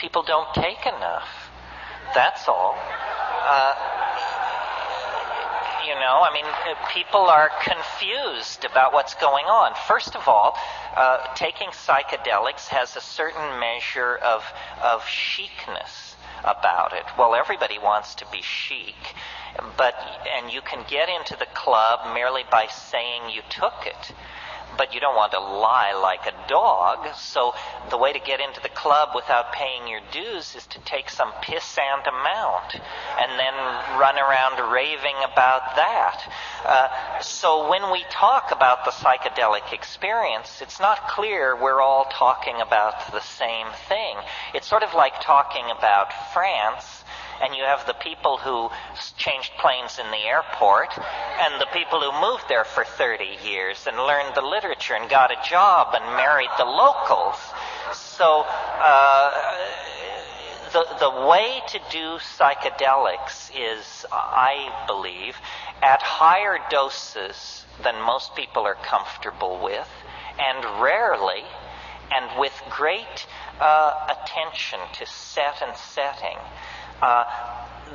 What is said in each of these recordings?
people don't take enough. That's all. People are confused about what's going on. First of all, taking psychedelics has a certain measure of chicness about it. Well, everybody wants to be chic, and you can get into the club merely by saying you took it. But you don't want to lie like a dog, so the way to get into the club without paying your dues is to take some pissant amount and then run around raving about that. So when we talk about the psychedelic experience, it's not clear we're all talking about the same thing. It's sort of like talking about France, and you have the people who changed planes in the airport and the people who moved there for 30 years and learned the literature and got a job and married the locals. So the way to do psychedelics is, I believe, at higher doses than most people are comfortable with, and rarely, and with great attention to set and setting.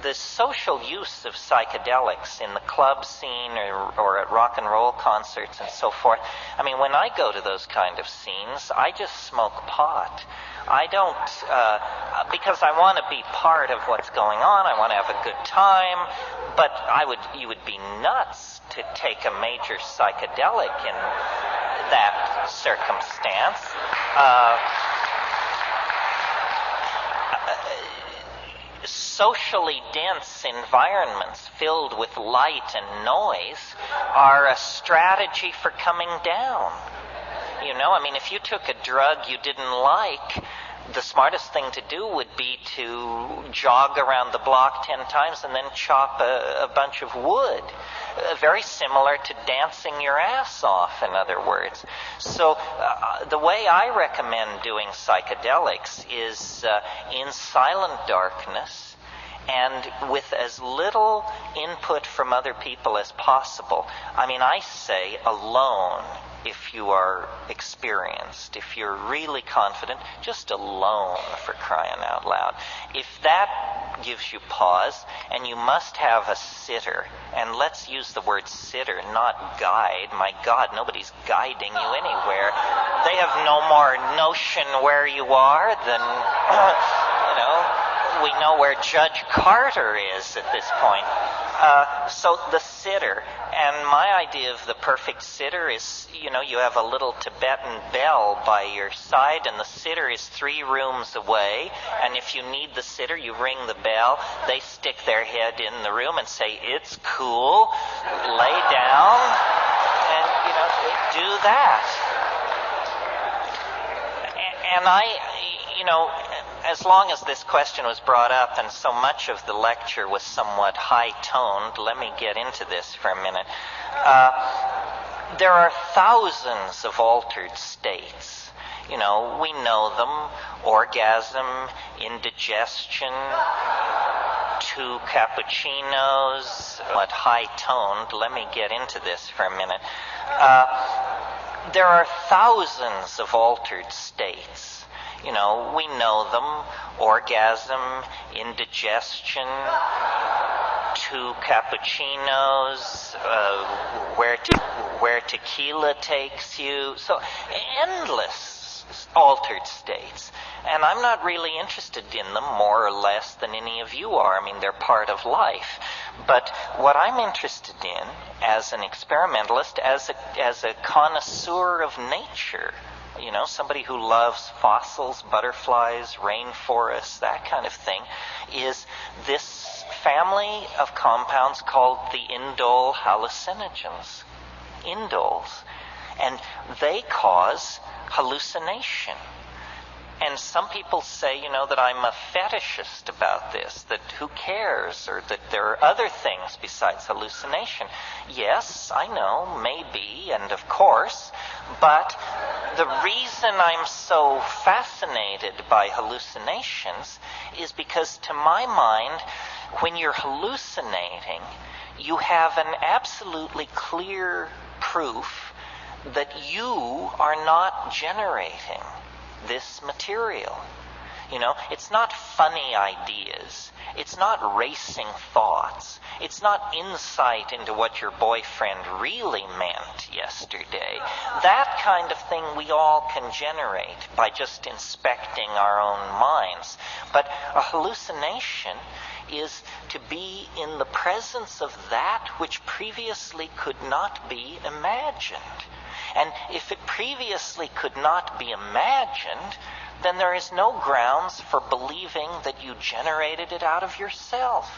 The social use of psychedelics in the club scene or at rock and roll concerts and so forth, when I go to those kind of scenes, I just smoke pot. I don't, because I want to be part of what's going on, I want to have a good time, but you would be nuts to take a major psychedelic in that circumstance. Socially dense environments filled with light and noise are a strategy for coming down. If you took a drug you didn't like, the smartest thing to do would be to jog around the block 10 times and then chop a bunch of wood. Very similar to dancing your ass off, in other words. So the way I recommend doing psychedelics is in silent darkness and with as little input from other people as possible. I say alone. If you are experienced, if you're really confident, just alone, for crying out loud. If that gives you pause, and you must have a sitter, and let's use the word sitter, not guide. My God, nobody's guiding you anywhere. They have no more notion where you are than, we know where Judge Carter is at this point. So the sitter, and my idea of the perfect sitter is, you have a little Tibetan bell by your side, and the sitter is 3 rooms away, and if you need the sitter, you ring the bell, they stick their head in the room and say, "It's cool, lay down," and, do that. And as long as this question was brought up and so much of the lecture was somewhat high-toned, let me get into this for a minute. There are thousands of altered states. We know them: orgasm, indigestion, 2 cappuccinos. But high-toned, let me get into this for a minute. There are thousands of altered states. We know them: orgasm, indigestion, 2 cappuccinos, where tequila takes you. So endless altered states. And I'm not really interested in them more or less than any of you are. They're part of life. But what I'm interested in as an experimentalist, as a connoisseur of nature, somebody who loves fossils, butterflies, rainforests, that kind of thing, is this family of compounds called the indole hallucinogens. Indoles. And they cause hallucination. And some people say, that I'm a fetishist about this, that who cares, or that there are other things besides hallucination. Yes, I know, maybe, and of course, but the reason I'm so fascinated by hallucinations is because, to my mind, when you're hallucinating, you have an absolutely clear proof that you are not generating this material. It's not funny ideas. It's not racing thoughts. It's not insight into what your boyfriend really meant yesterday. That kind of thing we all can generate by just inspecting our own minds. But a hallucination is to be in the presence of that which previously could not be imagined. And if it previously could not be imagined, then there is no grounds for believing that you generated it out of yourself.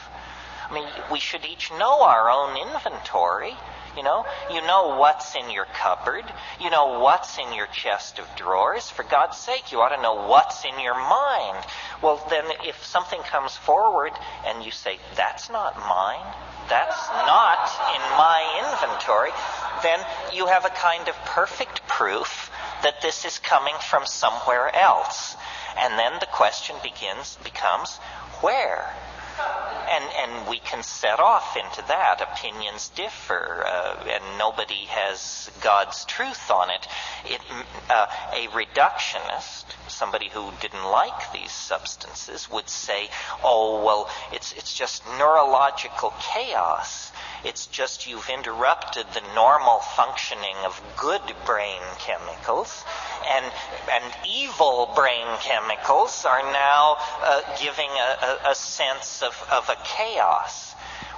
I mean, we should each know our own inventory. You know what's in your cupboard. You know what's in your chest of drawers. For God's sake, you ought to know what's in your mind. Well, then if something comes forward and you say, that's not mine, that's not in my inventory, then you have a kind of perfect proof that this is coming from somewhere else. And then the question becomes, where? And we can set off into that. Opinions differ, and nobody has God's truth on it. A reductionist, somebody who didn't like these substances, would say, oh, well, it's just neurological chaos. It's just you've interrupted the normal functioning of good brain chemicals, and evil brain chemicals are now giving a sense of a chaos.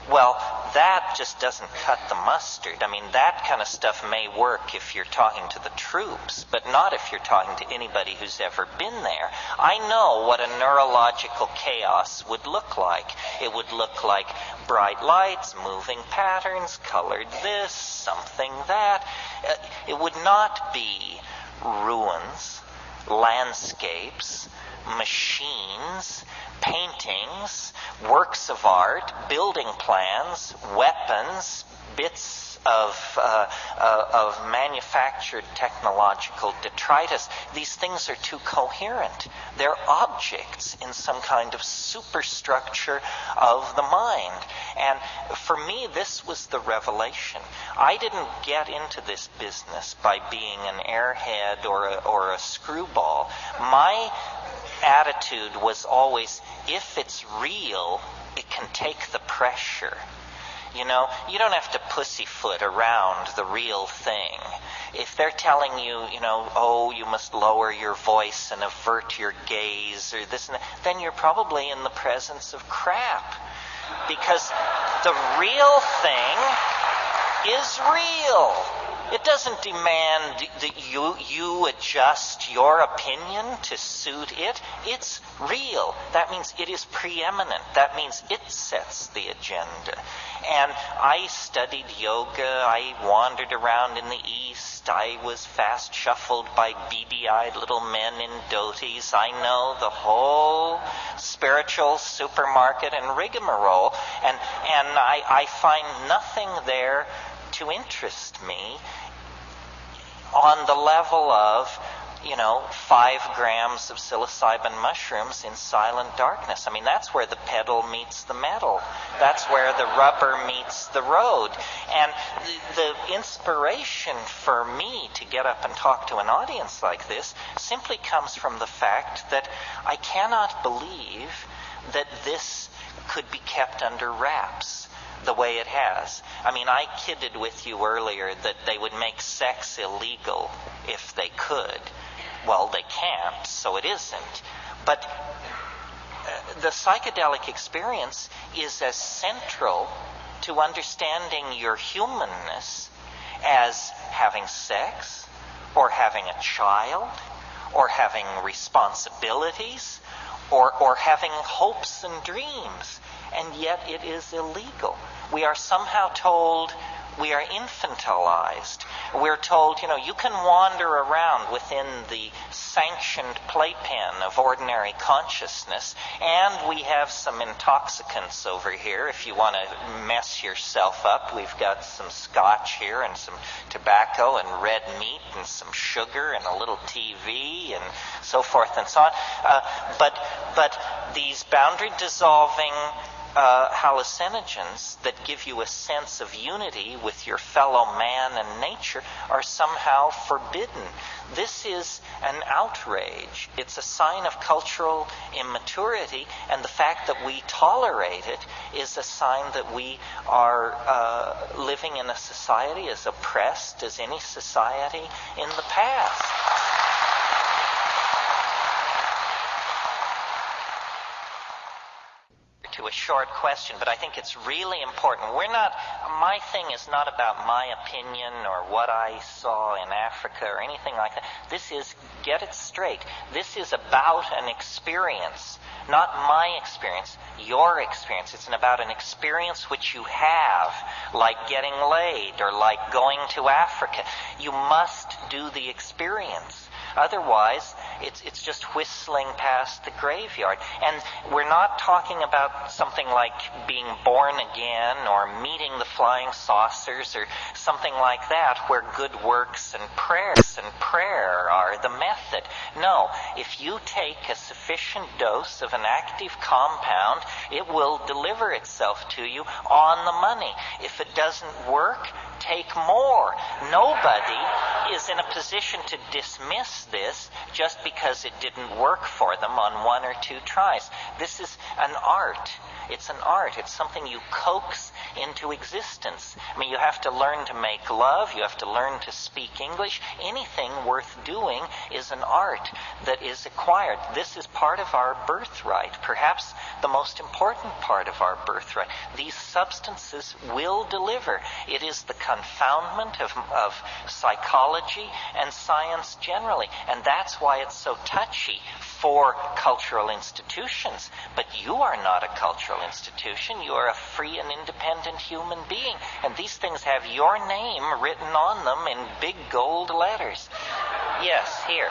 Well, that just doesn't cut the mustard. I mean, that kind of stuff may work if you're talking to the troops, but not if you're talking to anybody who's ever been there. I know what a neurological chaos would look like. It would look like bright lights, moving patterns, colored this, something that. It would not be ruins, landscapes, machines, paintings, works of art, building plans, weapons, bits of manufactured technological detritus. These things are too coherent. They're objects in some kind of superstructure of the mind. And for me, this was the revelation. I didn't get into this business by being an airhead or a screwball. My attitude was always, if it's real, it can take the pressure. You don't have to pussyfoot around the real thing. If they're telling you, oh, you must lower your voice and avert your gaze or this and that, then you're probably in the presence of crap. Because the real thing is real. It doesn't demand that you adjust your opinion to suit it. It's real. That means it is preeminent. That means it sets the agenda. And I studied yoga. I wandered around in the East. I was fast shuffled by beady-eyed little men in dhotis. I know the whole spiritual supermarket and rigmarole. And I find nothing there to interest me on the level of, 5 grams of psilocybin mushrooms in silent darkness. I mean, that's where the pedal meets the metal. That's where the rubber meets the road. And the inspiration for me to get up and talk to an audience like this simply comes from the fact that I cannot believe that this could be kept under wraps the way it has. I mean, I kidded with you earlier that they would make sex illegal if they could. Well, they can't, so it isn't. But the psychedelic experience is as central to understanding your humanness as having sex, or having a child, or having responsibilities, or having hopes and dreams. And yet it is illegal. We are somehow told we are infantilized. We're told, you can wander around within the sanctioned playpen of ordinary consciousness, and we have some intoxicants over here. If you want to mess yourself up, we've got some scotch here and some tobacco and red meat and some sugar and a little TV and so forth and so on. But these boundary dissolving hallucinogens that give you a sense of unity with your fellow man and nature are somehow forbidden. This is an outrage. It's a sign of cultural immaturity, and the fact that we tolerate it is a sign that we are living in a society as oppressed as any society in the past. To a short question, but I think it's really important. My thing is not about my opinion or what I saw in Africa or anything like that. This is, get it straight, this is about an experience, not my experience, your experience. It's about an experience which you have, like getting laid or like going to Africa. You must do the experience. Otherwise, it's just whistling past the graveyard. And we're not talking about something like being born again or meeting the flying saucers or something like that, where good works and prayer are the method. No, if you take a sufficient dose of an active compound, it will deliver itself to you on the money. If it doesn't work, take more. Nobody is in a position to dismiss this just because it didn't work for them on one or two tries. This is an art. It's an art. It's something you coax into existence. I mean, you have to learn to make love. You have to learn to speak English. Anything worth doing is an art that is acquired. This is part of our birthright, perhaps the most important part of our birthright. These substances will deliver. It is the confoundment of psychology and science generally. And that's why it's so touchy for cultural institutions. But you are not a cultural institution. You are a free and independent human being. And these things have your name written on them in big gold letters. Yes, here.